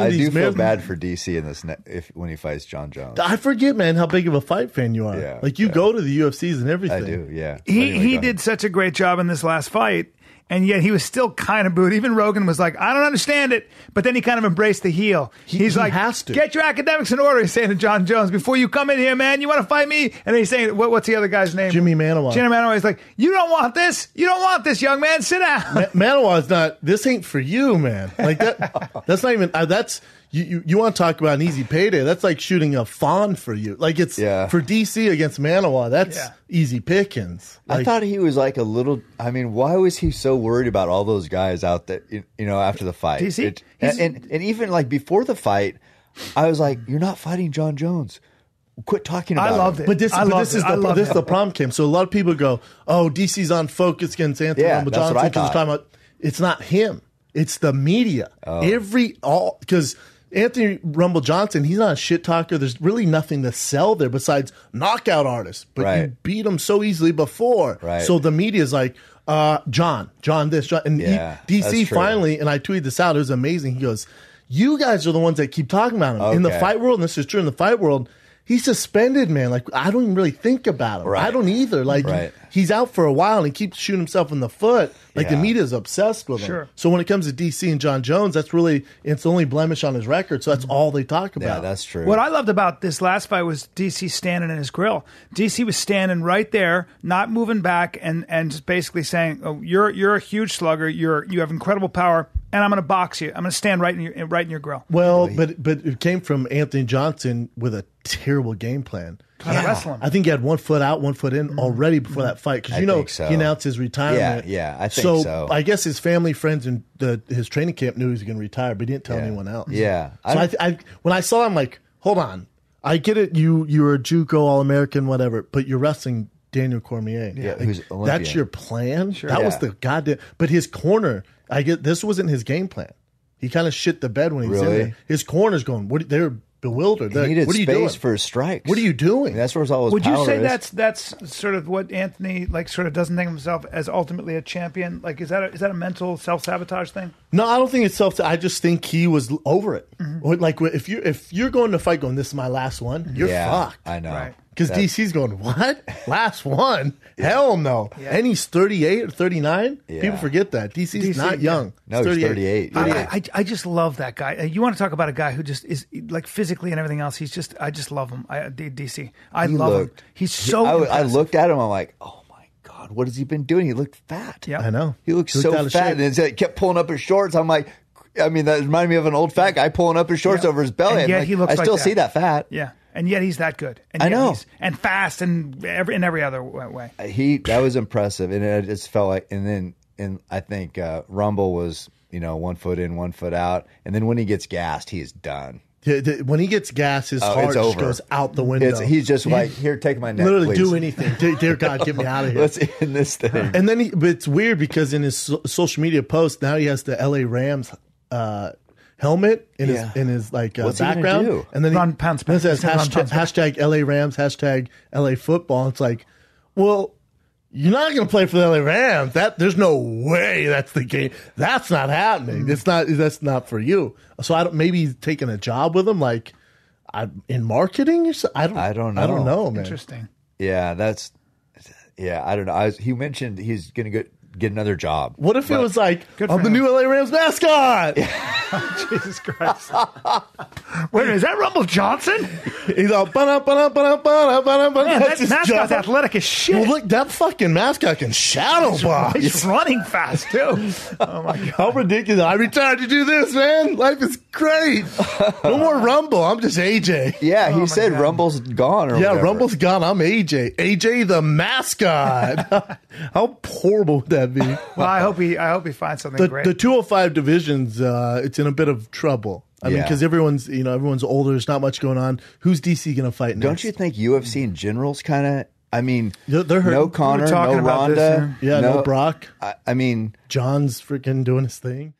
I do feel bad for DC in this when he fights John Jones. I forget, man, how big of a fight fan you are. Yeah, like you go to the UFCs and everything. I do, yeah. He did such a great job in this last fight. And yet he was still kind of booed. Even Rogan was like, I don't understand it. But then he kind of embraced the heel. He's like, has to. Get your academics in order, he's saying to John Jones. Before you come in here, man, you want to fight me? And then he's saying, what's the other guy's name? Jimmy Manawa. Jimmy Manawa. He's like, you don't want this. You don't want this, young man. Sit down. Manawa's not, this ain't for you, man. Like that. That's not even, that's, you want to talk about an easy payday. That's like shooting a fawn for you. Like it's for DC against Manawa. That's easy pickings. Like, I thought he was like a little, I mean, why was he so worried about all those guys out there, after the fight? DC? And even like before the fight, I was like, you're not fighting John Jones. Quit talking about it. I loved it. But this is the problem, Kim. So a lot of people go, oh, DC's on focus against Anthony Rumble Johnson. That's what I thought. About, it's not him. It's the media. Because Anthony Rumble Johnson, he's not a shit talker. There's really nothing to sell there besides knockout artists. But you beat him so easily before. Right. So the media's like, John this, John. And DC finally, and I tweeted this out, it was amazing. He goes, you guys are the ones that keep talking about him. In the fight world, and this is true in the fight world, he's suspended, man. Like, I don't even really think about him. Right. I don't either. Like, he's out for a while and he keeps shooting himself in the foot. Like, the media's obsessed with him. So when it comes to DC and John Jones, that's really, it's the only blemish on his record. So that's all they talk about. Yeah, that's true. What I loved about this last fight was DC standing in his grill. DC was standing right there, not moving back, and just basically saying, "Oh, you're a huge slugger. You have incredible power, and I'm going to box you. I'm going to stand right in your grill." Well, but it came from Anthony Johnson with a terrible game plan. Wrestling. I think he had 1 foot out, 1 foot in already before that fight because he announced his retirement. Yeah, I think so. I guess his family, friends, and his training camp knew he was going to retire, but he didn't tell anyone else. Yeah. So I when I saw him, like, hold on, I get it. You're a JUCO All-American, whatever, but you're wrestling Daniel Cormier. Yeah, like, who's Olympian. That's your plan. Sure. That was the goddamn. But his corner, this wasn't his game plan. He kind of shit the bed when he was in there. His corner's going. They're bewildered. He needed what are you doing? space for his strikes. What are you doing? That's where all his Would power you say is. that's sort of what Anthony sort of doesn't think of himself as ultimately a champion? Like, is that a mental self-sabotage thing? No, I don't think it's I just think he was over it. Like if you're going to fight, going, this is my last one, you're fucked. I know. Right. Because DC's going, what? Last one? Hell no. Yeah. And he's 38 or 39? Yeah. People forget that. DC's not young. No, he's 38. I just love that guy. You want to talk about a guy who just is, like, physically and everything else, I just love him. DC. I love him. He's so I looked at him, I'm like, oh my God, what has he been doing? He looked fat. Yeah, I know. He looked so fat. And he kept pulling up his shorts. I'm like, I mean, that reminded me of an old fat guy pulling up his shorts over his belly. And yet he looks I still see that fat. Yeah. And yet he's that good. And I know. And fast and in every other way. That was impressive. And it just felt like, and I think Rumble was, 1 foot in, 1 foot out. And then when he gets gassed, he is done. When he gets gassed, his heart just goes out the window. He's just like, here, take my neck, literally please. Do anything. Dear God, get me out of here. Let's end this thing. And then but it's weird because in his social media post, now he has the LA Rams helmet in his like background, do? And then it says hashtag LA Rams, hashtag LA football. It's like, well, you're not going to play for the LA Rams. There's no way that's the game. That's not happening. That's not for you. So maybe he's taking a job with him, like in marketing or something. I don't know, man. Interesting. Yeah, I don't know. He mentioned he's going to get another job. What if it was like, I'm the new LA Rams mascot? Jesus Christ. Wait, is that Rumble Johnson? He's all, man, that mascot's athletic as shit. Well, look, that fucking mascot can shadow box. He's running fast, too. Oh, my God. How ridiculous. I retired to do this, man. Life is great. No more Rumble. I'm just AJ. Yeah, he said Rumble's gone or whatever. Rumble's gone. I'm AJ. AJ the mascot. How horrible would that be? Well, I hope he finds something great. The 205 divisions, it's in a bit of trouble. I mean, because everyone's older. There's not much going on. Who's DC going to fight next? Don't you think UFC in general's kind of? I mean, they're hurt. No Conor, no Ronda, no Brock. I mean, John's freaking doing his thing.